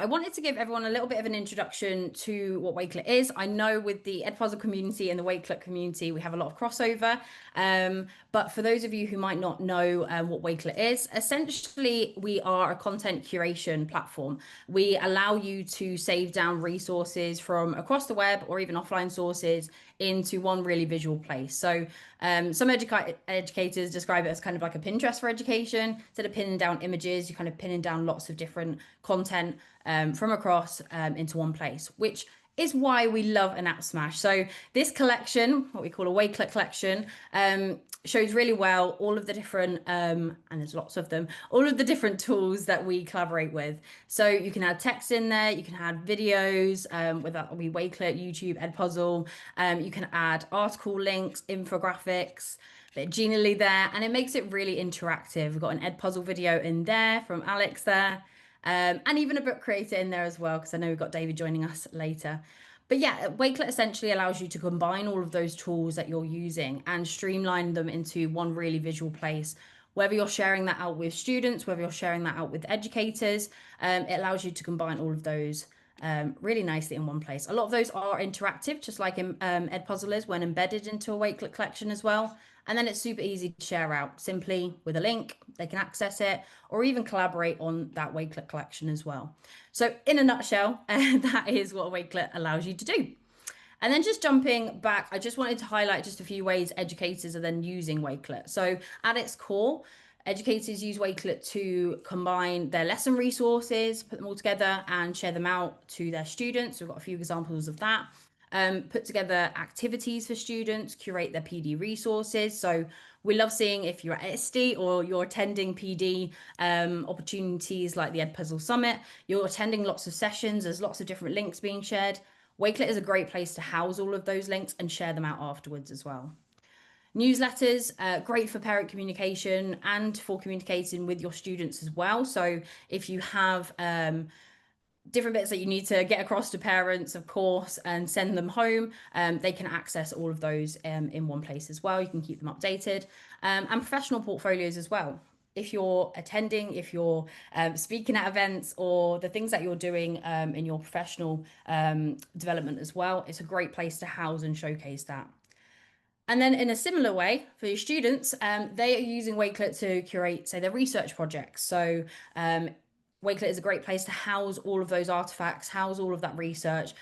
I wanted to give everyone a little bit of an introduction to what Wakelet is. I know with the Edpuzzle community and the Wakelet community, we have a lot of crossover. But for those of you who might not know what Wakelet is, essentially we are a content curation platform. We allow you to save down resources from across the web or even offline sources into one really visual place. So some educators describe it as kind of like a Pinterest for education. Instead of pinning down images, you're kind of pinning down lots of different content from across into one place, which is why we love an app smash. So this collection, what we call a Wakelet collection, shows really well all of the different, and there's lots of them, all of the different tools that we collaborate with. So you can add text in there, you can add videos, with that we Wakelet, YouTube, Edpuzzle. You can add article links, infographics, bit of Genially there, and it makes it really interactive. We've got an Edpuzzle video in there from Alex there. And even a book creator in there as well, because I know we've got David joining us later. But yeah, Wakelet essentially allows you to combine all of those tools that you're using and streamline them into one really visual place. Whether you're sharing that out with students, whether you're sharing that out with educators, it allows you to combine all of those really nicely in one place. A lot of those are interactive, just like Edpuzzle is when embedded into a Wakelet collection as well. And then it's super easy to share out simply with a link. They can access it or even collaborate on that Wakelet collection as well. So in a nutshell, that is what a Wakelet allows you to do. And then just jumping back, I just wanted to highlight just a few ways educators are then using Wakelet. So at its core, educators use Wakelet to combine their lesson resources, put them all together and share them out to their students. We've got a few examples of that. Put together activities for students, curate their PD resources. So we love seeing if you're at SD or you're attending PD opportunities like the Edpuzzle Summit, you're attending lots of sessions, there's lots of different links being shared. Wakelet is a great place to house all of those links and share them out afterwards as well. Newsletters, great for parent communication and for communicating with your students as well. So if you have different bits that you need to get across to parents, of course, and send them home, they can access all of those in one place as well. You can keep them updated, and professional portfolios as well. If you're attending, if you're speaking at events or the things that you're doing in your professional development as well, it's a great place to house and showcase that. And then in a similar way for your students, they are using Wakelet to curate, say, their research projects. So Wakelet is a great place to house all of those artifacts, house all of that research,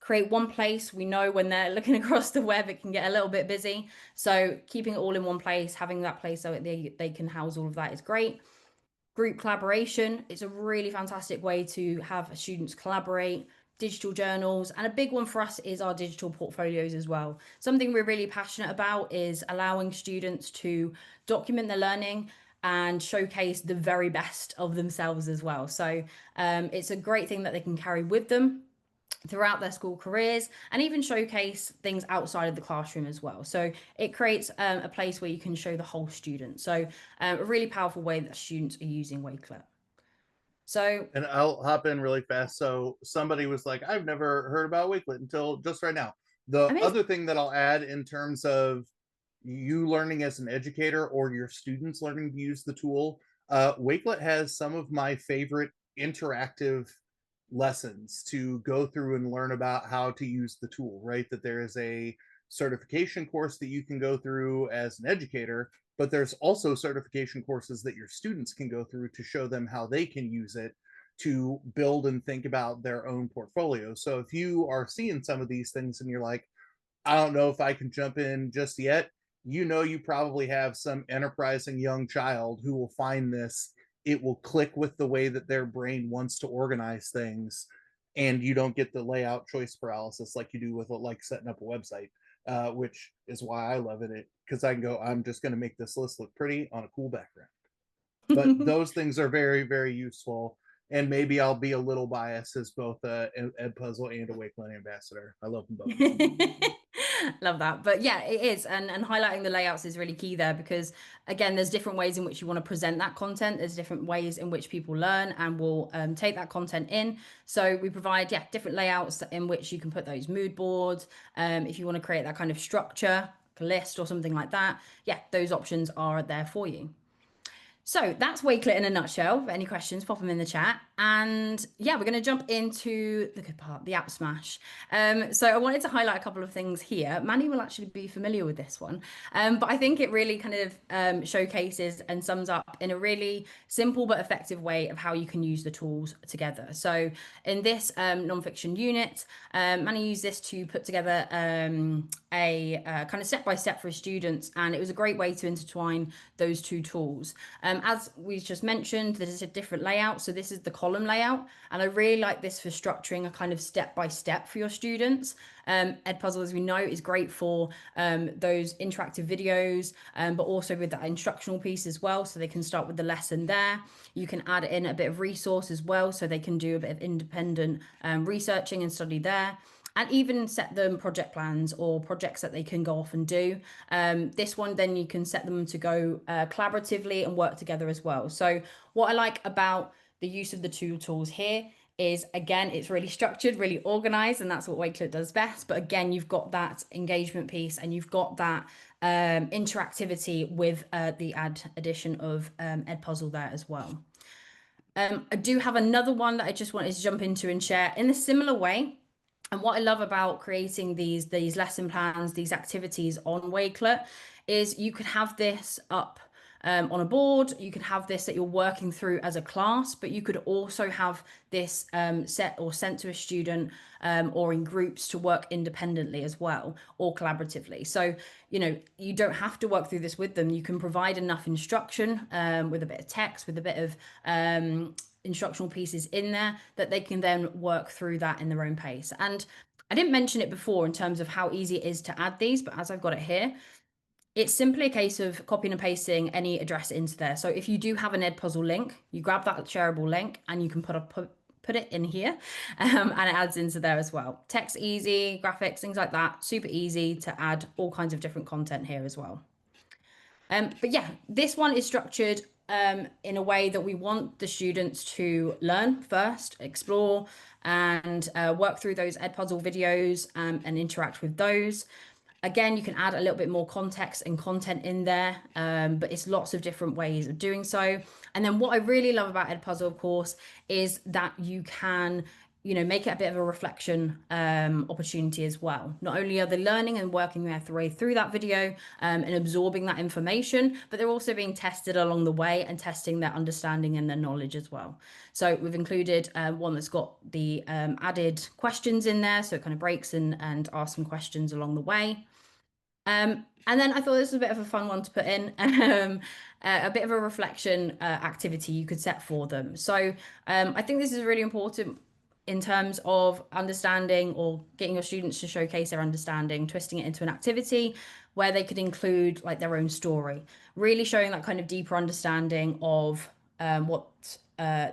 create one place. We know when they're looking across the web, it can get a little bit busy. So keeping it all in one place, having that place so they can house all of that is great. Group collaboration, it's a really fantastic way to have students collaborate. Digital journals, and a big one for us is our digital portfolios as well. Something we're really passionate about is allowing students to document their learning and showcase the very best of themselves as well. So it's a great thing that they can carry with them throughout their school careers and even showcase things outside of the classroom as well. So it creates a place where you can show the whole student. So a really powerful way that students are using Wakelet. So, And I'll hop in really fast. So somebody was like, I've never heard about Wakelet until just right now. The amazing. other thing that I'll add in terms of you learning as an educator or your students learning to use the tool, Wakelet has some of my favorite interactive lessons to go through and learn about how to use the tool, right? That there is a certification course that you can go through as an educator, but there's also certification courses that your students can go through to show them how they can use it to build and think about their own portfolio. So if you are seeing some of these things and you're like, I don't know if I can jump in just yet, you know, you probably have some enterprising young child who will find this. It will click with the way that their brain wants to organize things, and you don't get the layout choice paralysis like you do with like setting up a website, which is why I love it. Because I can go, I'm just going to make this list look pretty on a cool background. But those things are very, very useful. And maybe I'll be a little biased as both a Edpuzzle and a Wakelet ambassador. I love them both. Love that. But yeah, it is. And highlighting the layouts is really key there because again, there's different ways in which you want to present that content. There's different ways in which people learn and will take that content in. So we provide, yeah, different layouts in which you can put those mood boards. If you want to create that kind of structure, like a list or something like that, yeah, those options are there for you. So that's Wakelet in a nutshell. For any questions, pop them in the chat. And yeah, we're going to jump into the good part, the app smash. So I wanted to highlight a couple of things here. Manny will actually be familiar with this one, but I think it really kind of showcases and sums up in a really simple but effective way of how you can use the tools together. So in this nonfiction unit, Manny used this to put together a kind of step-by-step for his students, and it was a great way to intertwine those two tools. As we just mentioned, this is a different layout. So this is the column layout. And I really like this for structuring a kind of step-by-step for your students. Edpuzzle, as we know, is great for those interactive videos, but also with that instructional piece as well. So they can start with the lesson there. You can add in a bit of resource as well, so they can do a bit of independent researching and study there, and even set them project plans or projects that they can go off and do. This one, then you can set them to go collaboratively and work together as well. So what I like about the use of the two tools here is, again, it's really structured, really organized, and that's what Wakelet does best. But again, you've got that engagement piece and you've got that interactivity with the addition of Edpuzzle there as well. I do have another one that I just wanted to jump into and share in a similar way. And what I love about creating these lesson plans, these activities on Wakelet, is you could have this up on a board. You could have this that you're working through as a class, but you could also have this set or sent to a student or in groups to work independently as well, or collaboratively. So, you know, you don't have to work through this with them. You can provide enough instruction with a bit of text, with a bit of instructional pieces in there that they can then work through that in their own pace. And I didn't mention it before in terms of how easy it is to add these, but as I've got it here, it's simply a case of copying and pasting any address into there. So if you do have an Edpuzzle link, you grab that shareable link and you can put it in here, and it adds into there as well. Text easy, graphics, things like that, super easy to add all kinds of different content here as well. But yeah, this one is structured in a way that we want the students to learn first, explore, and work through those Edpuzzle videos and interact with those. Again, you can add a little bit more context and content in there, but it's lots of different ways of doing so. And then what I really love about Edpuzzle, of course, is that you can, you know, make it a bit of a reflection opportunity as well. Not only are they learning and working their way through that video and absorbing that information, but they're also being tested along the way and testing their understanding and their knowledge as well. So we've included one that's got the added questions in there, so it kind of breaks and asks some questions along the way. And then I thought this was a bit of a fun one to put in, a bit of a reflection activity you could set for them. So I think this is really important in terms of understanding or getting your students to showcase their understanding, twisting it into an activity where they could include like their own story, really showing that kind of deeper understanding of what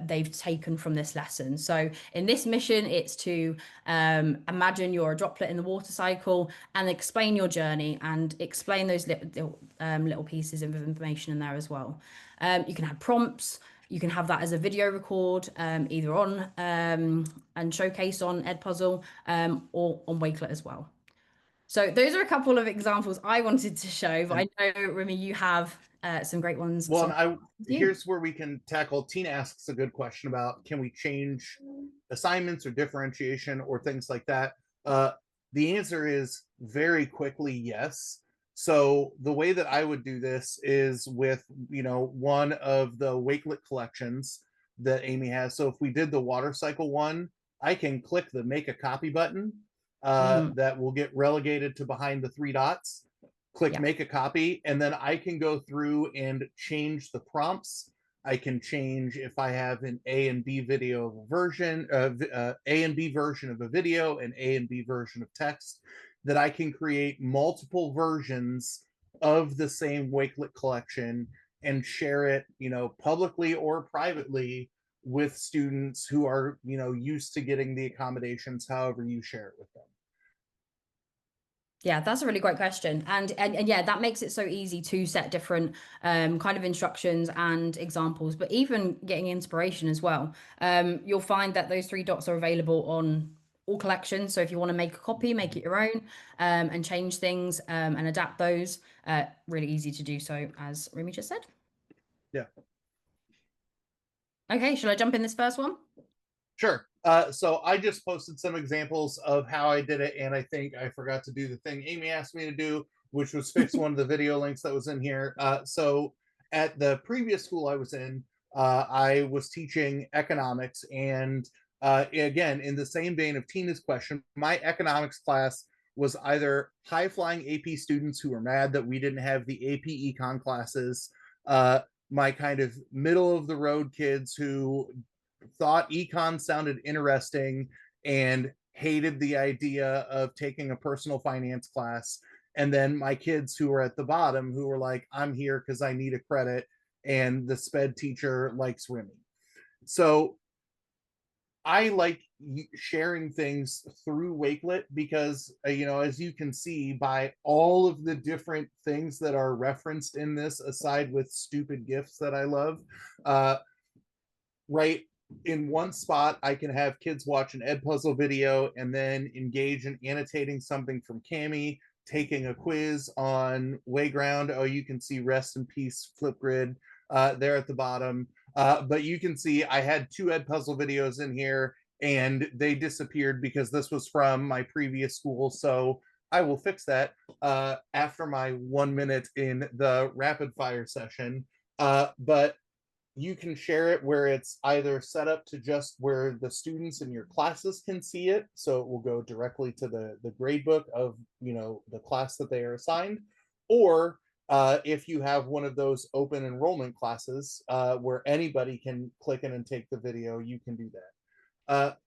they've taken from this lesson. So in this mission, it's to imagine you're a droplet in the water cycle and explain your journey and explain those little pieces of information in there as well. You can have prompts. You can have that as a video record, either on and showcase on Edpuzzle or on Wakelet as well. So those are a couple of examples I wanted to show, but And, I know, Remy, you have some great ones. well, and here's where we can tackle. Tina asks a good question about, can we change assignments or differentiation or things like that? The answer is very quickly yes. So the way that I would do this is with, you know, one of the Wakelet collections that Amy has. So if we did the water cycle one, I can click the make a copy button that will get relegated to behind the three dots. Click make a copy, and then I can go through and change the prompts. I can change if I have an A and B video version, A and B version of a video, and A and B version of text, that I can create multiple versions of the same Wakelet collection and share it, you know, publicly or privately with students who are, you know, used to getting the accommodations however you share it with them. Yeah, that's a really great question. And yeah, that makes it so easy to set different kind of instructions and examples, but even getting inspiration as well. You'll find that those three dots are available on all collections. So if you want to make a copy, make it your own and change things and adapt those, really easy to do so, as Remy just said. Yeah. Okay, shall I jump in this first one? Sure. So I just posted some examples of how I did it, and I think I forgot to do the thing Amy asked me to do, which was fix one of the video links that was in here. So at the previous school I was in, I was teaching economics, and again, in the same vein of Tina's question, my economics class was either high flying AP students who were mad that we didn't have the AP econ classes, uh, my kind of middle of the road kids who thought econ sounded interesting and hated the idea of taking a personal finance class. And then my kids who were at the bottom who were like, I'm here because I need a credit and the sped teacher likes Remy. So I like sharing things through Wakelet because, as you can see by all of the different things that are referenced in this, aside with stupid gifts that I love, uh, right in one spot, I can have kids watch an Edpuzzle video and then engage in annotating something from Cami, taking a quiz on Wayground. Oh, you can see rest in peace Flipgrid there at the bottom. But you can see I had two Edpuzzle videos in here and they disappeared because this was from my previous school. So I will fix that after my 1 minute in the rapid fire session. But you can share it where it's either set up to just where the students in your classes can see it, so it will go directly to the grade book of the class that they are assigned, or if you have one of those open enrollment classes where anybody can click in and take the video, you can do that.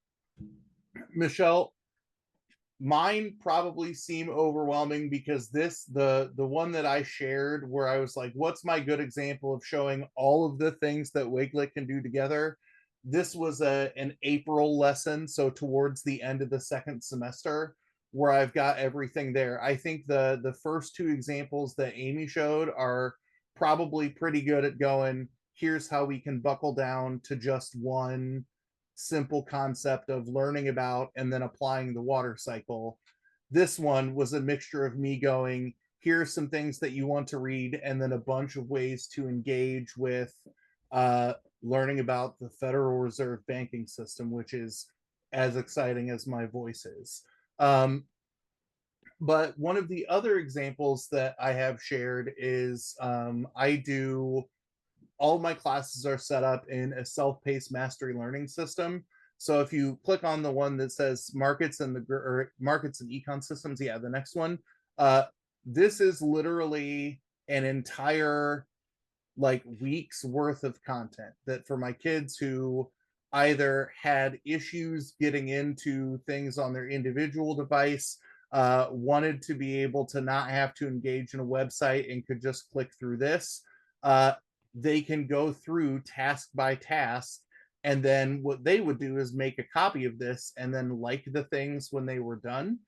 Michelle, mine probably seem overwhelming because the one that I shared where I was like, what's my good example of showing all of the things that Wakelet can do together? This was an April lesson, so towards the end of the second semester, where I've got everything there. I think the first two examples that Amy showed are probably pretty good at going, here's how we can buckle down to just one simple concept of learning about and then applying the water cycle. This one was a mixture of me going, here's some things that you want to read, and then a bunch of ways to engage with learning about the Federal Reserve banking system, which is as exciting as my voice is. But one of the other examples that I have shared is I do all my classes are set up in a self-paced mastery learning system. So if you click on the one that says markets and markets and econ systems, yeah, the next one, this is literally an entire like week's worth of content that for my kids who either had issues getting into things on their individual device, wanted to be able to not have to engage in a website and could just click through this. They can go through task by task, and then what they would do is make a copy of this and then like the things when they were done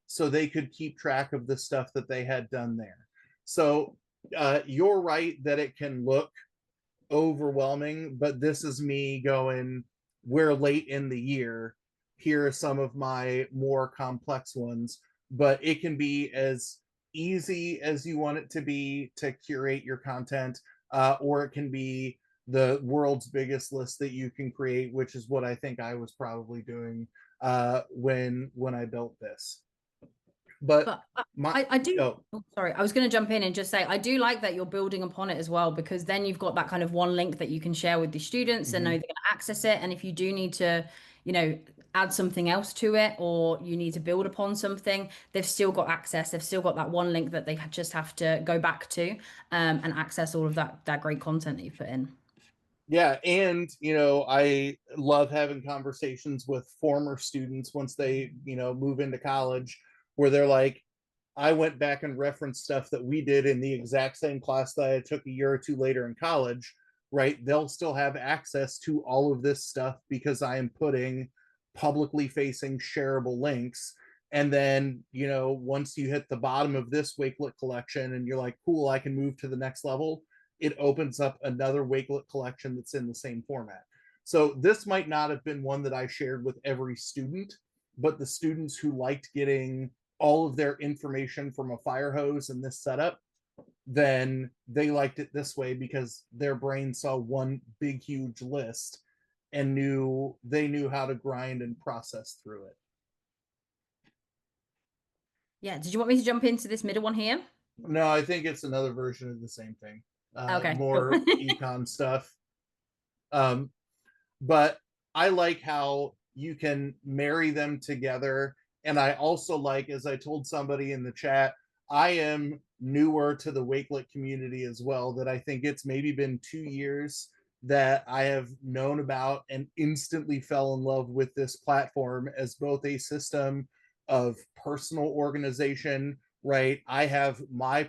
so they could keep track of the stuff that they had done there. So you're right that it can look overwhelming, but this is me going, we're late in the year, here are some of my more complex ones, but it can be as easy as you want it to be to curate your content, or it can be the world's biggest list that you can create, which is what I think I was probably doing when I built this. But But my I do, oh, oh, sorry, I was going to jump in and just say, I do like that you're building upon it as well, because then you've got that kind of one link that you can share with the students and know mhm. they're going to access it. And if you do need to, you know, add something else to it, or you need to build upon something, they've still got access. They've still got that one link that they just have to go back to and access all of that great content that you put in. Yeah, and I love having conversations with former students once they move into college, where they're like, I went back and referenced stuff that we did in the exact same class that I took a year or two later in college, right? They'll still have access to all of this stuff because I am putting publicly facing shareable links. And then, once you hit the bottom of this Wakelet collection and you're like, cool, I can move to the next level, it opens up another Wakelet collection that's in the same format. So this might not have been one that I shared with every student, but the students who liked getting all of their information from a fire hose in this setup, then they liked it this way because their brain saw one big huge list and they knew how to grind and process through it. Yeah. Did you want me to jump into this middle one here? No, I think it's another version of the same thing. Okay, cool. More econ stuff. Um, but I like how you can marry them together. And I also like, as I told somebody in the chat, I am newer to the Wakelet community as well, that I think it's maybe been 2 years that I have known about and instantly fell in love with this platform as both a system of personal organization, right? I have my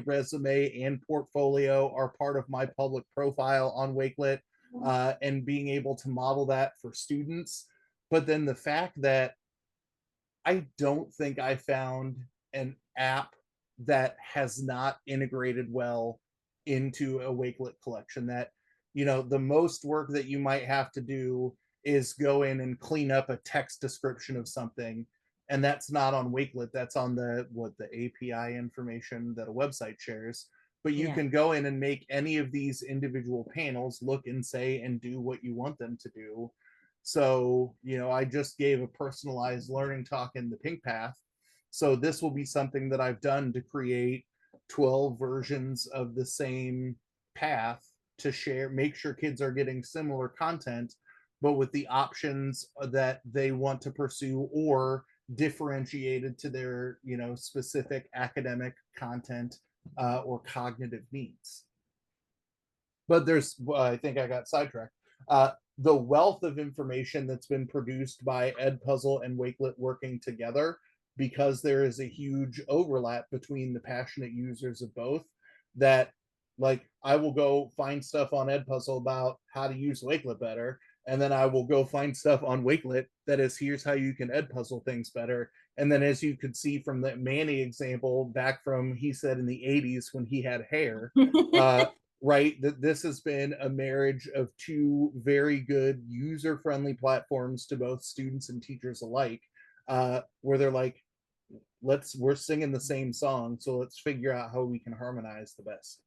resume and portfolio are part of my public profile on Wakelet, and being able to model that for students. But then the fact that I don't think I found an app that has not integrated well into a Wakelet collection. That, the most work that you might have to do is go in and clean up a text description of something. And that's not on Wakelet. That's on the API information that a website shares. But you Yeah. can go in and make any of these individual panels look and say and do what you want them to do. So, I just gave a personalized learning talk in the Pink Path. So this will be something that I've done to create 12 versions of the same path to share, make sure kids are getting similar content, but with the options that they want to pursue or differentiated to their, specific academic content or cognitive needs. But I think I got sidetracked. The wealth of information that's been produced by Edpuzzle and Wakelet working together, because there is a huge overlap between the passionate users of both, that, like, I will go find stuff on Edpuzzle about how to use Wakelet better, and then I will go find stuff on Wakelet that is, here's how you can Edpuzzle things better. And then, as you could see from the Manny example back from, he said, in the 80s when he had hair, right, that this has been a marriage of two very good user-friendly platforms to both students and teachers alike, where they're like, we're singing the same song, so let's figure out how we can harmonize the best.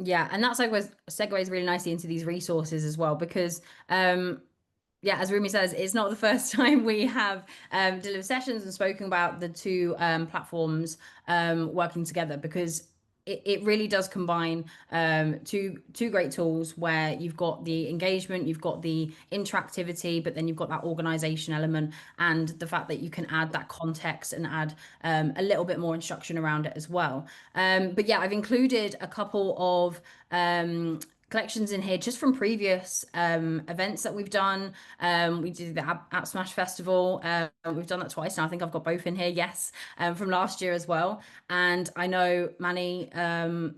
Yeah, and that segues really nicely into these resources as well, because yeah, as Rumi says, it's not the first time we have delivered sessions and spoken about the two platforms working together, because it really does combine two great tools where you've got the engagement, you've got the interactivity, but then you've got that organization element and the fact that you can add that context and add a little bit more instruction around it as well. But yeah, I've included a couple of collections in here just from previous events that we've done. We did the App Smash Festival. We've done that twice now. I think I've got both in here, yes, from last year as well. And I know Manny and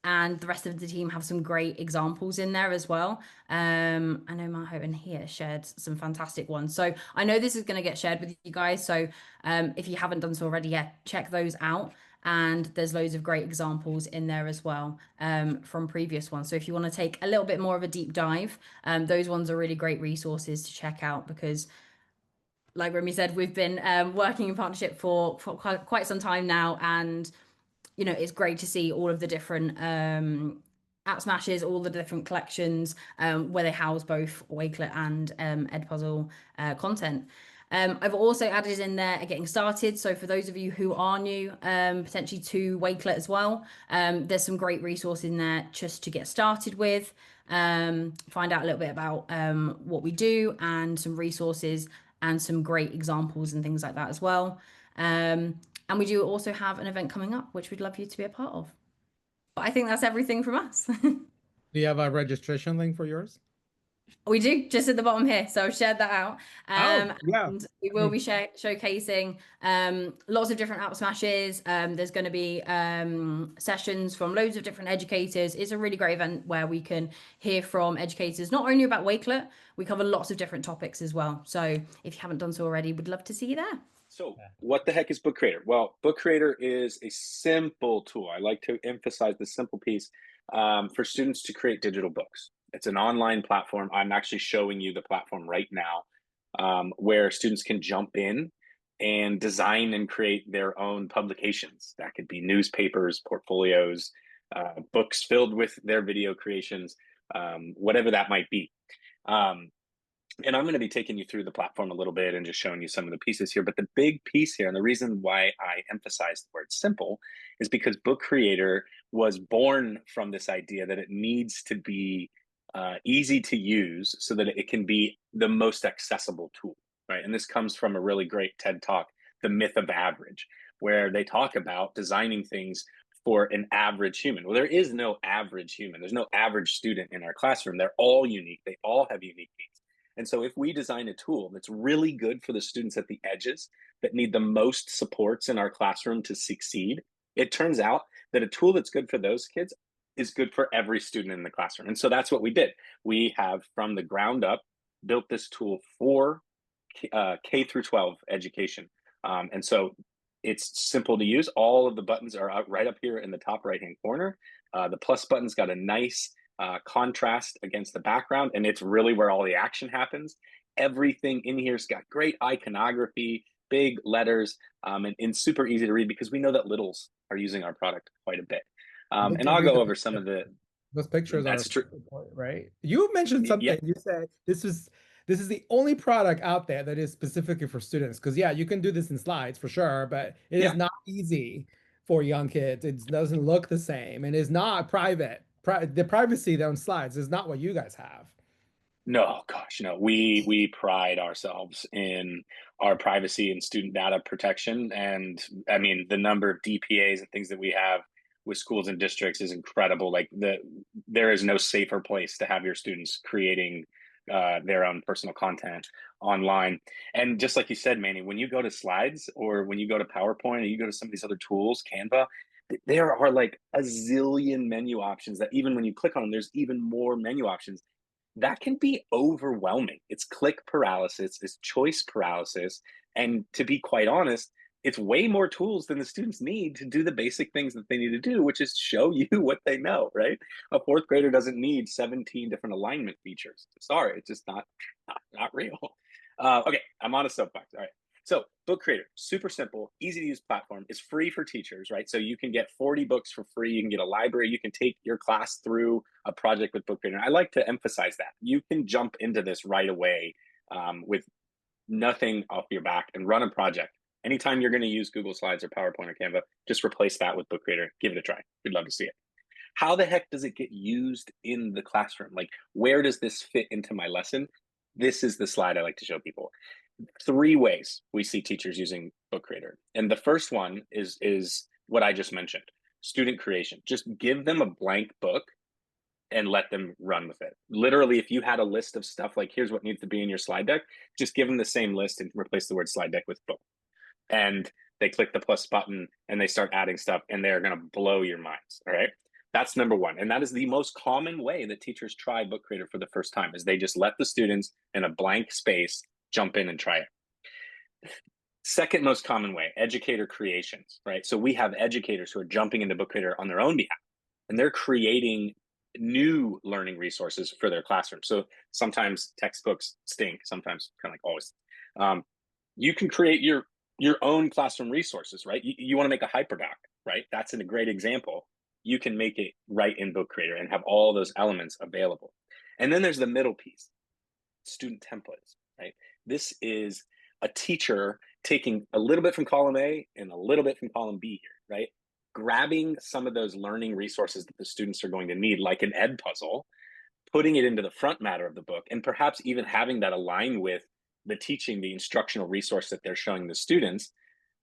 the rest of the team have some great examples in there as well. I know Maho in here shared some fantastic ones. So I know this is going to get shared with you guys. So if you haven't done so already yet, check those out. And there's loads of great examples in there as well from previous ones. So if you want to take a little bit more of a deep dive, those ones are really great resources to check out, because like Remy said, we've been working in partnership for quite some time now. And, it's great to see all of the different app smashes, all the different collections where they house both Wakelet and Edpuzzle content. I've also added in there a getting started. So for those of you who are new, potentially to Wakelet as well, there's some great resources in there just to get started with. Find out a little bit about what we do and some resources and some great examples and things like that as well. And we do also have an event coming up, which we'd love you to be a part of. But I think that's everything from us. Do you have a registration link for yours? We do, just at the bottom here. So I've shared that out. Yeah. And we will be showcasing lots of different app smashes. There's going to be sessions from loads of different educators. It's a really great event where we can hear from educators, not only about Wakelet, we cover lots of different topics as well. So if you haven't done so already, we'd love to see you there. So what the heck is Book Creator? Well, Book Creator is a simple tool. I like to emphasize the simple piece for students to create digital books. It's an online platform. I'm actually showing you the platform right now, where students can jump in and design and create their own publications. That could be newspapers, portfolios, books filled with their video creations, whatever that might be. And I'm going to be taking you through the platform a little bit and just showing you some of the pieces here. But the big piece here, and the reason why I emphasize the word simple, is because Book Creator was born from this idea that it needs to be easy to use so that it can be the most accessible tool, right? And this comes from a really great TED Talk, The Myth of Average, where they talk about designing things for an average human. Well, there is no average human. There's no average student in our classroom. They're all unique. They all have unique needs. And so if we design a tool that's really good for the students at the edges that need the most supports in our classroom to succeed, it turns out that a tool that's good for those kids is good for every student in the classroom. And so that's what we did. We have, from the ground up, built this tool for K through 12 education. And so it's simple to use. All of the buttons are right up here in the top right-hand corner. The plus button's got a nice contrast against the background, and it's really where all the action happens. Everything in here's got great iconography, big letters, and super easy to read, because we know that littles are using our product quite a bit. And I'll go over some of those pictures. That's true, right? You mentioned something. Yeah. You said this is the only product out there that is specifically for students. Because yeah, you can do this in slides for sure, but it is not easy for young kids. It doesn't look the same, and it's not private. The privacy on slides is not what you guys have. No, gosh, no. We pride ourselves in our privacy and student data protection. And I mean, the number of DPAs and things that we have with schools and districts is incredible. Like there is no safer place to have your students creating their own personal content online. And just like you said, Manny, when you go to slides or when you go to PowerPoint or you go to some of these other tools, Canva, there are like a zillion menu options that even when you click on them, there's even more menu options. That can be overwhelming. It's click paralysis, it's choice paralysis. And to be quite honest, it's way more tools than the students need to do the basic things that they need to do, which is show you what they know, right? A fourth grader doesn't need 17 different alignment features. Sorry, it's just not real. Okay, I'm on a soapbox. All right. So Book Creator, super simple, easy to use platform. It's free for teachers, right? So you can get 40 books for free. You can get a library. You can take your class through a project with Book Creator. And I like to emphasize that. You can jump into this right away with nothing off your back and run a project. Anytime you're going to use Google Slides or PowerPoint or Canva, just replace that with Book Creator. Give it a try. We'd love to see it. How the heck does it get used in the classroom? Like, where does this fit into my lesson? This is the slide I like to show people. 3 ways we see teachers using Book Creator. And the first one is what I just mentioned, student creation. Just give them a blank book and let them run with it. Literally, if you had a list of stuff like, here's what needs to be in your slide deck, just give them the same list and replace the word slide deck with book. And they click the plus button and they start adding stuff, and they're going to blow your minds. All right. That's number one. And that is the most common way that teachers try Book Creator for the first time, is they just let the students in a blank space jump in and try it. Second most common way, educator creations, right? So we have educators who are jumping into Book Creator on their own behalf, and they're creating new learning resources for their classroom. So sometimes textbooks stink, sometimes kind of like always. You can create your own classroom resources, right? You want to make a hyperdoc, right? That's a great example. You can make it right in Book Creator and have all those elements available. And then there's the middle piece, student templates, right? This is a teacher taking a little bit from column A and a little bit from column B here, right? Grabbing some of those learning resources that the students are going to need, like an Edpuzzle, putting it into the front matter of the book, and perhaps even having that align with the teaching, the instructional resource that they're showing the students,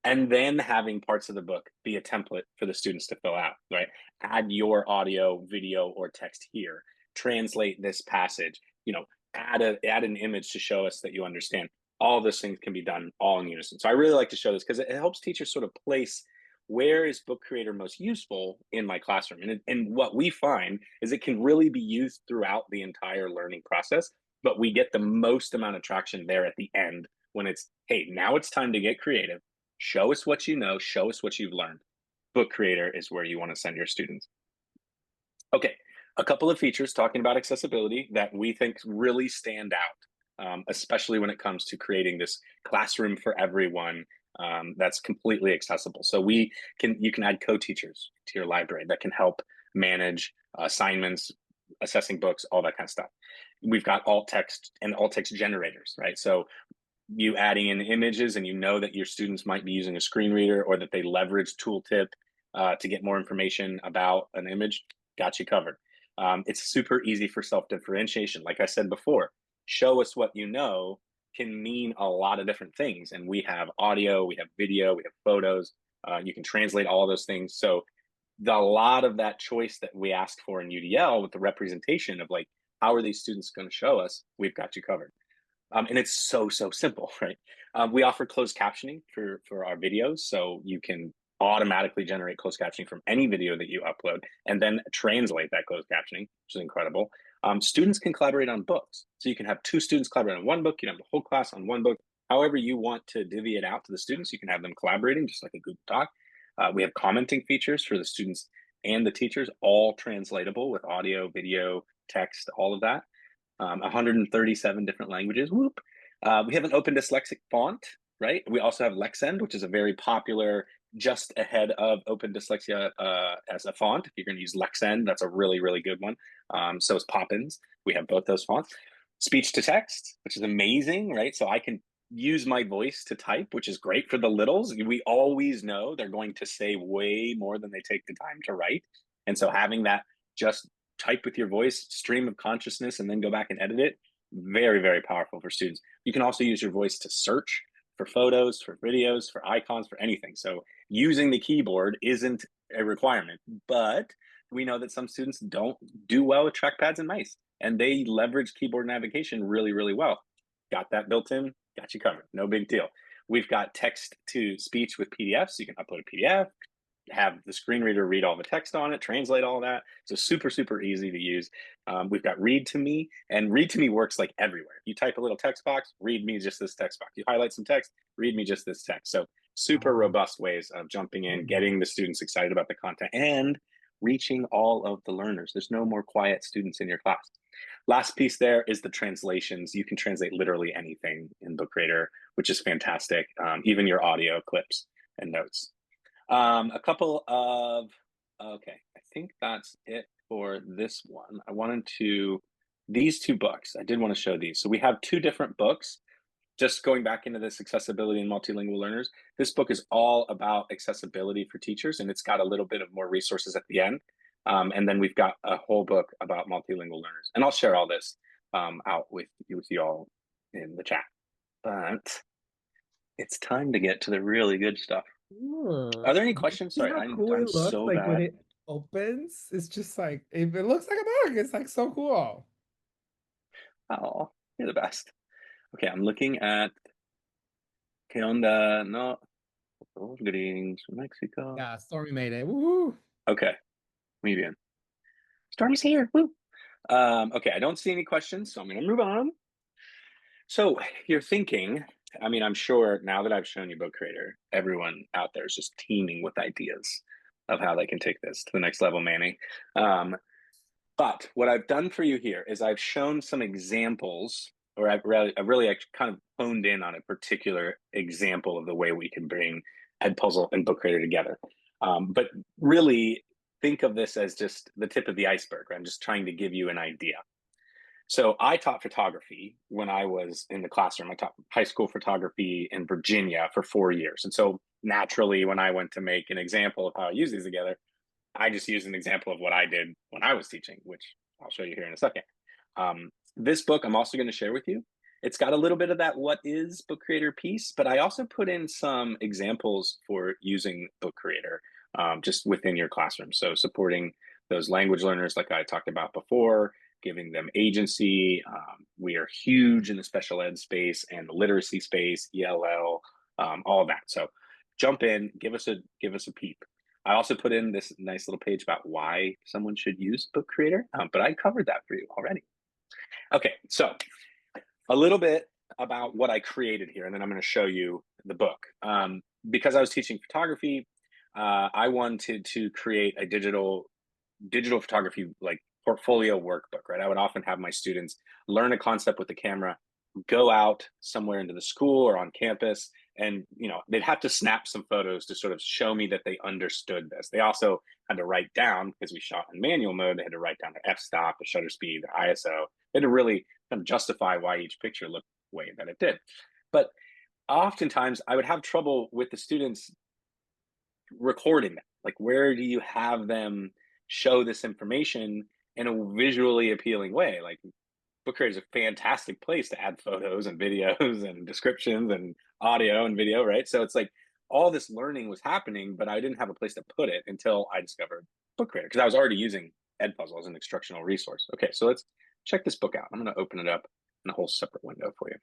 and then having parts of the book be a template for the students to fill out, right? Add your audio, video, or text here. Translate this passage, add an image to show us that you understand. All those things can be done all in unison. So I really like to show this because it helps teachers sort of place, where is Book Creator most useful in my classroom? And what we find is it can really be used throughout the entire learning process, but we get the most amount of traction there at the end when it's, hey, now it's time to get creative. Show us what you know, show us what you've learned. Book Creator is where you want to send your students. Okay, a couple of features talking about accessibility that we think really stand out, especially when it comes to creating this classroom for everyone that's completely accessible. So you can add co-teachers to your library that can help manage assignments, assessing books, all that kind of stuff. we've got alt text and alt text generators, right? So you adding in images and you know that your students might be using a screen reader or that they leverage tooltip to get more information about an image, got you covered. It's super easy for self-differentiation. Like I said before, show us what you know can mean a lot of different things. And we have audio, we have video, we have photos. You can translate all those things. So a lot of that choice that we asked for in UDL with the representation of like, how are these students going to show us? We've got you covered. And it's so simple, right? We offer closed captioning for our videos, so you can automatically generate closed captioning from any video that you upload and then translate that closed captioning, which is incredible. Students can collaborate on books, so you can have 2 students collaborate on one book. You can have the whole class on one book. However you want to divvy it out to the students, you can have them collaborating just like a Google Doc. We have commenting features for the students and the teachers, all translatable with audio, video, text, all of that. 137 different languages. Whoop. We have an open dyslexic font, right? We also have Lexend, which is a very popular, just ahead of Open Dyslexia as a font. If you're going to use Lexend, that's a really good one. So is Poppins. We have both those fonts. Speech to text, which is amazing, right? So I can use my voice to type, which is great for the littles. We always know they're going to say way more than they take the time to write. And so having that just type with your voice, stream of consciousness, and then go back and edit it, very powerful for students. You can also use your voice to search for photos, for videos, for icons, for anything. So using the keyboard isn't a requirement, but we know that some students don't do well with trackpads and mice, and they leverage keyboard navigation really well. Got that built in, got you covered, no big deal. We've got text to speech with PDFs, so you can upload a PDF, have the screen reader read all the text on it, translate all that. So super easy to use. We've got read to me, and read to me works like everywhere. You type a little text box, read me just this text box. You highlight some text, read me just this text. So super robust ways of jumping in, getting the students excited about the content, and reaching all of the learners. There's no more quiet students in your class. Last piece there is the translations. You can translate literally anything in Book Creator, which is fantastic. Even your audio clips and notes. A couple of, okay, I think that's it for this one. I wanted to, these 2 books, I did want to show these. So we have 2 different books, just going back into this accessibility and multilingual learners. This book is all about accessibility for teachers, and it's got a little bit of more resources at the end. And then we've got a whole book about multilingual learners. And I'll share all this out with you all in the chat. But it's time to get to the really good stuff. Are there any questions? See Sorry, how cool I'm it looks so like when bad. it opens. It's just like it looks like a book. It's like so cool. Oh, you're the best. Okay, I'm looking at ¿Qué onda? No. Greetings from Mexico. Yeah, Stormy made it. Woo! Okay, muy bien. Stormy's here. Woo. Okay, I don't see any questions, so I'm going to move on. So you're thinking, I mean, I'm sure now that I've shown you Book Creator, everyone out there is just teeming with ideas of how they can take this to the next level, Manny. But what I've done for you here is I've shown some examples, or I've really kind of honed in on a particular example of the way we can bring Edpuzzle and Book Creator together. But really think of this as just the tip of the iceberg. Right? I'm just trying to give you an idea. So I taught photography when I was in the classroom. I taught high school photography in Virginia for 4 years. And so naturally, when I went to make an example of how I use these together, I just used an example of what I did when I was teaching, which I'll show you here in a second. This book I'm also going to share with you. It's got a little bit of that what is Book Creator piece, but I also put in some examples for using Book Creator just within your classroom. So supporting those language learners like I talked about before, giving them agency. We are huge in the special ed space and the literacy space, ELL, all of that. So jump in, give us a peep. I also put in this nice little page about why someone should use Book Creator, but I covered that for you already. Okay, so a little bit about what I created here, and then I'm going to show you the book. Because I was teaching photography, I wanted to create a digital photography like portfolio workbook, right? I would often have my students learn a concept with the camera, go out somewhere into the school or on campus, and they'd have to snap some photos to sort of show me that they understood this. They also had to write down, because we shot in manual mode, they had to write down their f-stop, the shutter speed, the ISO. They had to really kind of justify why each picture looked the way that it did. But oftentimes I would have trouble with the students recording that. Like, where do you have them show this information in a visually appealing way? Like, Book Creator is a fantastic place to add photos and videos and descriptions and audio and video, right? So it's like all this learning was happening, but I didn't have a place to put it until I discovered Book Creator, because I was already using Edpuzzle as an instructional resource. Okay, so let's check this book out. I'm going to open it up in a whole separate window for you.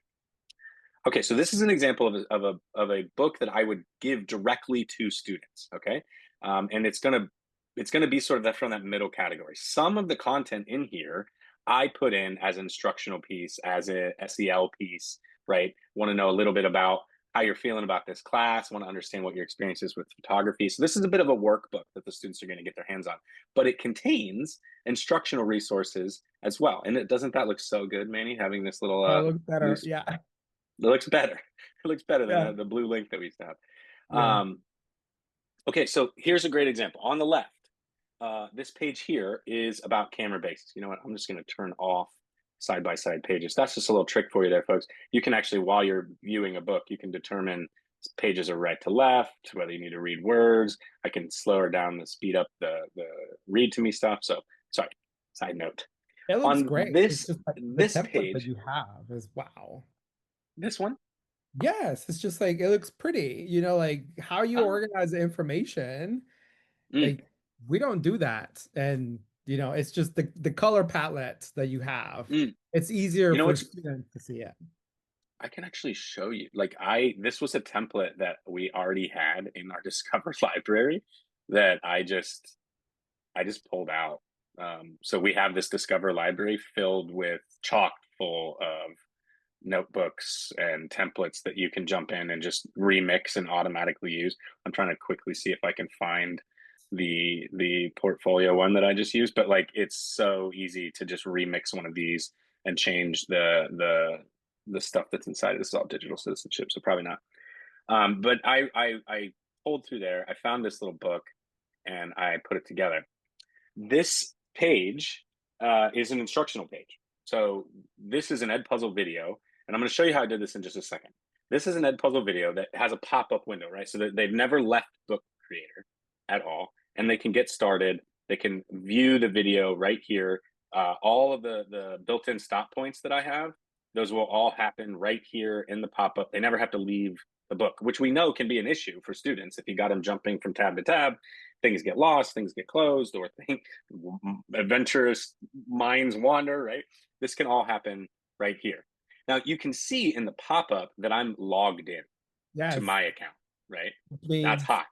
Okay, so this is an example of a book that I would give directly to students. Okay, and it's gonna be sort of from that middle category. Some of the content in here I put in as an instructional piece, as a SEL piece, right? Want to know a little bit about how you're feeling about this class, want to understand what your experience is with photography. So this is a bit of a workbook that the students are going to get their hands on, but it contains instructional resources as well. And doesn't that look so good, Manny, having this little look better. blue, yeah, it looks better. It looks better than Yeah. the blue link that we used to have. Yeah. Okay, so here's a great example. On the left, this page here is about camera bases. You know what? I'm just going to turn off side-by-side pages. That's just a little trick for you there, folks. You can actually, while you're viewing a book, you can determine pages are right to left, whether you need to read words. I can slow her down to speed up the read to me stuff. So, sorry, side note. It looks On great. this, It's just like this the template page, that you have is wow. this one, Yes, it's just like it looks pretty. Like how you organize the information. Like we don't do that, and it's just the color palette that you have. It's easier for students to see it. I can actually show you. Like this was a template that we already had in our Discover library that I just pulled out. So we have this Discover library filled with chock full of notebooks and templates that you can jump in and just remix and automatically use. I'm trying to quickly see if I can find the portfolio one that I just used, but like it's so easy to just remix one of these and change the stuff that's inside. This is all digital citizenship, so probably not. But I pulled through there. I found this little book and I put it together. This page is an instructional page. So this is an Edpuzzle video, and I'm going to show you how I did this in just a second. This is an Edpuzzle video that has a pop-up window, right? So that they've never left Book Creator at all, and they can get started. They can view the video right here. All of the built-in stop points that I have, those will all happen right here in the pop-up. They never have to leave the book, which we know can be an issue for students. If you got them jumping from tab to tab, things get lost, things get closed, or adventurous minds wander, right? This can all happen right here. Now you can see in the pop-up that I'm logged in to my account, right? That's hot.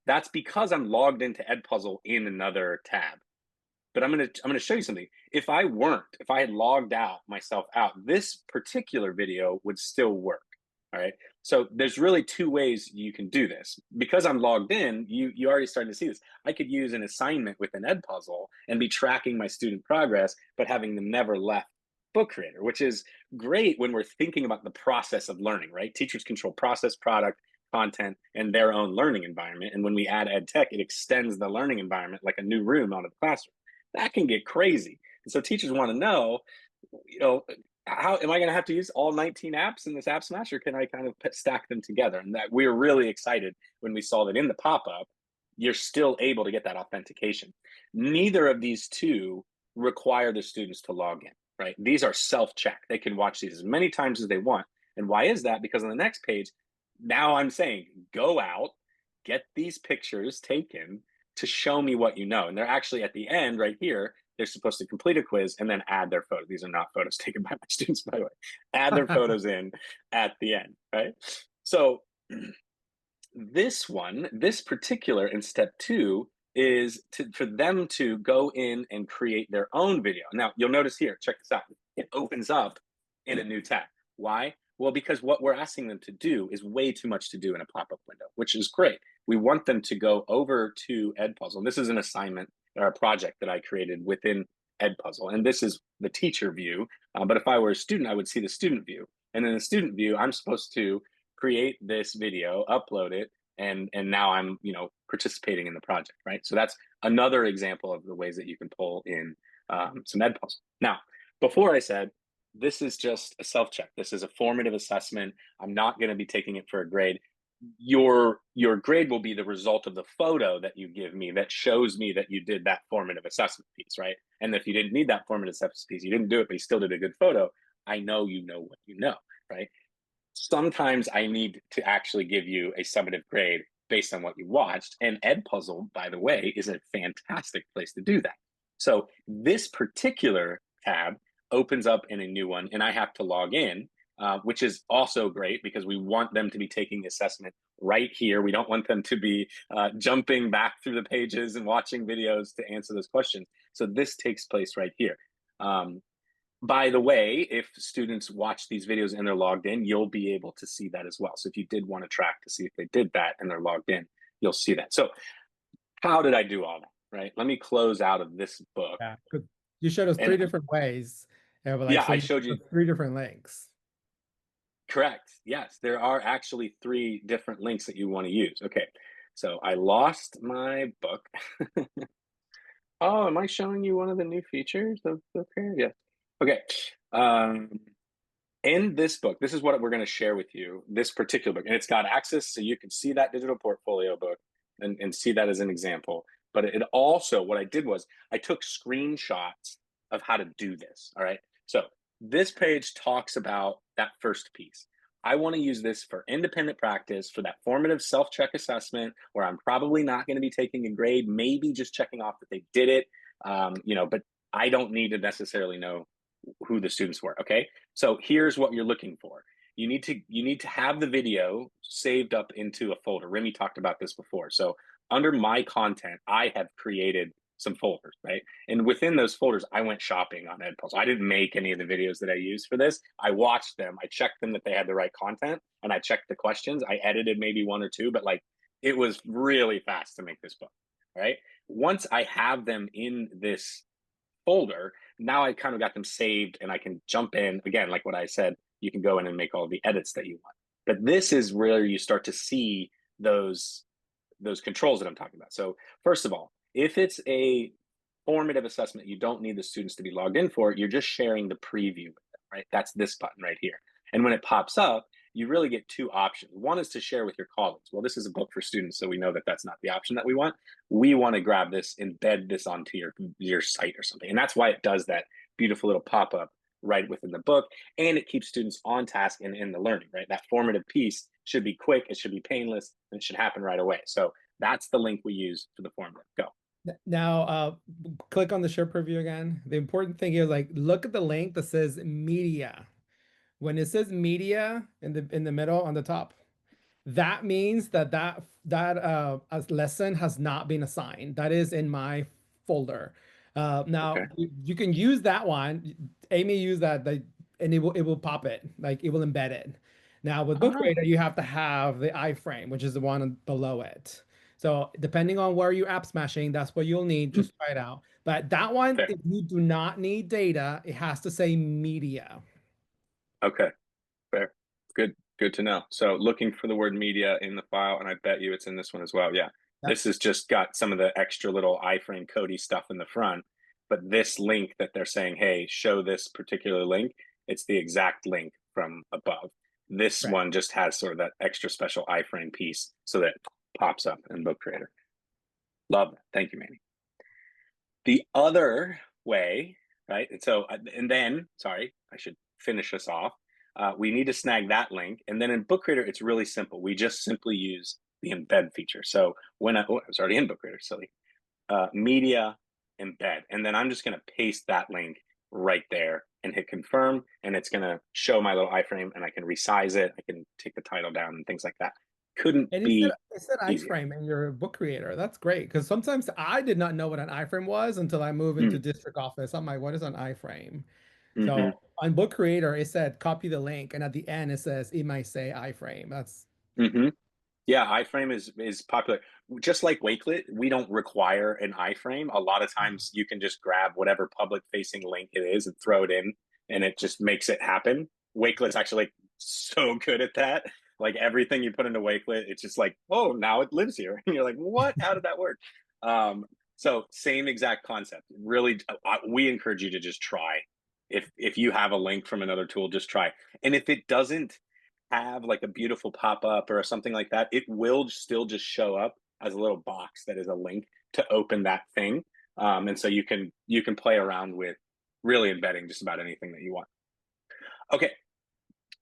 That's because I'm logged into Edpuzzle in another tab. But I'm gonna show you something. If I had logged myself out, this particular video would still work. All right. So there's really two ways you can do this. Because I'm logged in, you already starting to see this. I could use an assignment with an Edpuzzle and be tracking my student progress, but having them never left Book Creator, which is great when we're thinking about the process of learning, right? Teachers control process, product, content, and their own learning environment. And when we add ed tech, it extends the learning environment like a new room onto the classroom. That can get crazy. And so teachers want to know, how am I going to have to use all 19 apps in this app smash, or can I kind of stack them together? And that we were really excited when we saw that in the pop-up, you're still able to get that authentication. Neither of these two require the students to log in, right? These are self-check. They can watch these as many times as they want. And why is that? Because on the next page, now I'm saying, go out, get these pictures taken to show me what you know. And they're actually at the end right here, they're supposed to complete a quiz and then add their photo. These are not photos taken by my students, by the way. Add their photos in at the end, right? So this particular in step 2 is for them to go in and create their own video. Now, you'll notice here, check this out. It opens up in a new tab. Why? Well, because what we're asking them to do is way too much to do in a pop-up window, which is great. We want them to go over to Edpuzzle. This is an assignment or a project that I created within Edpuzzle. And this is the teacher view. But if I were a student, I would see the student view. And in the student view, I'm supposed to create this video, upload it, and now I'm, you know, participating in the project, right? So that's another example of the ways that you can pull in some Edpuzzle. Now, before I said, this is just a self-check. This is a formative assessment. I'm not going to be taking it for a grade. Your grade will be the result of the photo that you give me that shows me that you did that formative assessment piece, right? And if you didn't need that formative assessment piece, you didn't do it, but you still did a good photo, I know you know what you know, right? Sometimes I need to actually give you a summative grade based on what you watched. And Edpuzzle, by the way, is a fantastic place to do that. So this particular tab opens up in a new one, and I have to log in, which is also great because we want them to be taking the assessment right here. We don't want them to be jumping back through the pages and watching videos to answer those questions. So this takes place right here. By the way, if students watch these videos and they're logged in, you'll be able to see that as well. So if you did want to track to see if they did that and they're logged in, you'll see that. So how did I do all that, right? Let me close out of this book. Yeah, you showed us three different ways. Yeah, I showed you 3 different links. Correct. Yes, there are actually 3 different links that you want to use. Okay, so I lost my book. Oh, am I showing you one of the new features of Bookcreator? Yeah. Okay. In this book, this is what we're going to share with you, this particular book. And it's got access so you can see that digital portfolio book and see that as an example. But it also, what I did was I took screenshots of how to do this. All right. So this page talks about that first piece. I want to use this for independent practice, for that formative self-check assessment, where I'm probably not going to be taking a grade, maybe just checking off that they did it, you know, but I don't need to necessarily know who the students were. Okay, so here's what you're looking for. You need to have the video saved up into a folder. Remy talked about this before. So under my content, I have created some folders, right? And within those folders, I went shopping on Edpuzzle. I didn't make any of the videos that I used for this. I watched them, I checked them that they had the right content, and I checked the questions. I edited maybe 1 or 2, but like it was really fast to make this book, right? Once I have them in this folder, now I kind of got them saved and I can jump in again, like what I said, you can go in and make all the edits that you want. But this is where you start to see those controls that I'm talking about. So first of all, if it's a formative assessment you don't need the students to be logged in for, you're just sharing the preview with them, right? That's this button right here. And when it pops up, you really get 2 options. One is to share with your colleagues. Well, this is a book for students, so we know that that's not the option that we want. We want to grab this, embed this onto your site or something. And that's why it does that beautiful little pop-up right within the book. And it keeps students on task and in the learning, right? That formative piece should be quick, it should be painless, and it should happen right away. So that's the link we use for the formative. Go. Now, click on the share preview again. The important thing is, like, look at the link that says media. When it says media in the middle on the top, that means that lesson has not been assigned. That is in my folder. Now Okay. you can use that one. Amy used that, and it will pop it, like it will embed it. Now with Bookcreator, you have to have the iframe, which is the one below it. So depending on where you app smashing, that's what you'll need. Just try it out. But that one, Fair. if you do not need data, it has to say media. Okay, fair. Good to know. So looking for the word media in the file, and I bet you it's in this one as well. Yeah. This has just got some of the extra little iframe codey stuff in the front, but this link that they're saying, hey, show this particular link, it's the exact link from above. This one just has sort of that extra special iframe piece so that it pops up in Bookcreator. Love that. Thank you, Manny. The other way, right? And so, and then, sorry, I should finish us off. We need to snag that link. And then in Bookcreator, it's really simple. We just simply use the embed feature. So when I was already in Bookcreator, silly. Media, embed. And then I'm just going to paste that link right there and hit confirm. And it's going to show my little iframe and I can resize it. I can take the title down and things like that. Couldn't be it said iframe in your Bookcreator. That's great, because sometimes I did not know what an iframe was until I moved into district office. I'm like, what is an iframe? So on Bookcreator, it said copy the link, and at the end it says it might say iframe. That's yeah, iframe is popular. just like Wakelet, we don't require an iframe. A lot of times you can just grab whatever public facing link it is and throw it in, and it just makes it happen. Wakelet's actually like so good at that. Like everything you put into Wakelet, it's just like, oh, now it lives here. And you're like, what? How did that work? So same exact concept. Really, we encourage you to just try. If you have a link from another tool, just try. And if it doesn't have like a beautiful pop-up or something like that, it will still just show up as a little box that is a link to open that thing. And so you can play around with really embedding just about anything that you want. Okay,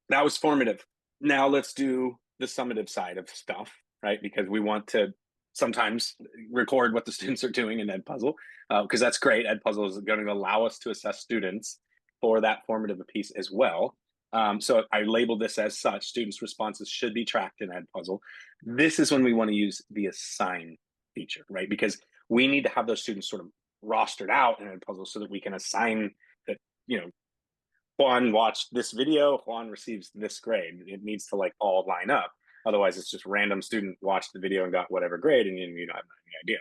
that was formative. Now let's do the summative side of stuff, right? Because we want to sometimes record what the students are doing in Edpuzzle, because that's great. Edpuzzle is going to allow us to assess students for that formative piece as well. So I labeled this as such. Students' responses should be tracked in Edpuzzle. This is when we want to use the assign feature, right? Because we need to have those students sort of rostered out in Edpuzzle so that we can assign that, you know, Juan watched this video, Juan receives this grade. It needs to like all line up. Otherwise, it's just random student watched the video and got whatever grade, and you don't have any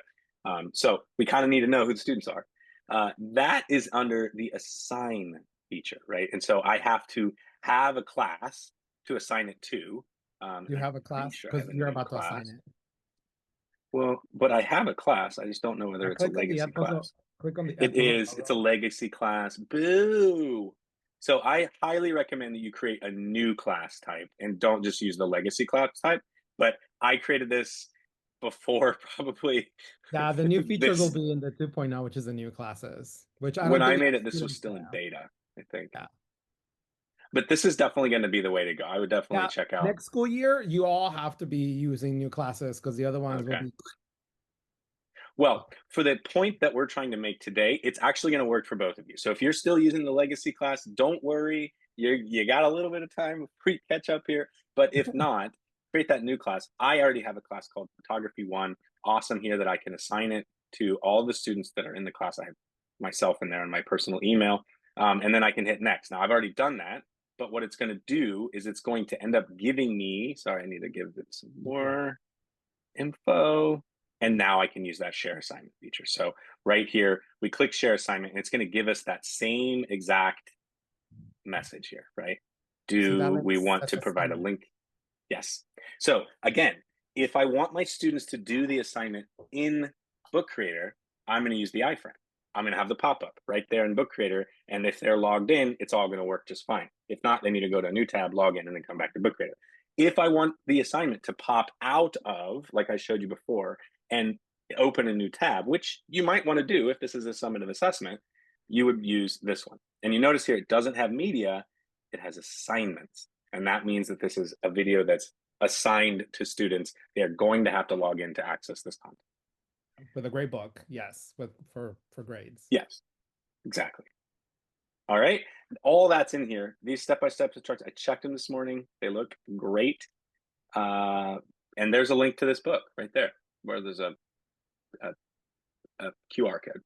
idea. So we kind of need to know who the students are. That is under the assign feature, right? And so I have to have a class to assign it to. You have a class because you're about to assign it. Well, but I have a class. I just don't know whether it's a legacy class. Click on the It is. It's a legacy class. Boo. So I highly recommend that you create a new class type and don't just use the legacy class type. But I created this before probably. Yeah, the new features will be in the 2.0, which is the new classes. Which when I made it, this was still in beta, I think. Yeah. But this is definitely going to be the way to go. I would definitely check out. Next school year, you all have to be using new classes because the other ones will be. Well, for the point that we're trying to make today, it's actually going to work for both of you. So if you're still using the legacy class, don't worry. You got a little bit of time to catch up here. But if not, create that new class. I already have a class called Photography 1. Awesome here that I can assign it to all the students that are in the class. I have myself in there and my personal email. And then I can hit next. Now, I've already done that. But what it's going to do is it's going to end up giving me, sorry, I need to give it some more info. And now I can use that share assignment feature. So right here, we click share assignment, and it's going to give us that same exact message here, right? Do we want to provide a link? Yes. So again, if I want my students to do the assignment in Book Creator, I'm going to use the iframe. I'm going to have the pop-up right there in Book Creator. And if they're logged in, it's all going to work just fine. If not, they need to go to a new tab, log in, and then come back to Book Creator. If I want the assignment to pop out of, like I showed you before, and open a new tab, which you might want to do if this is a summative assessment, you would use this one. And you notice here, it doesn't have media, it has assignments. And that means that this is a video that's assigned to students. They're going to have to log in to access this content. With a grade book, yes, for grades. Yes, exactly. All right, all that's in here. These step-by-step instructions, I checked them this morning. They look great. And there's a link to this book right there, where there's a QR code.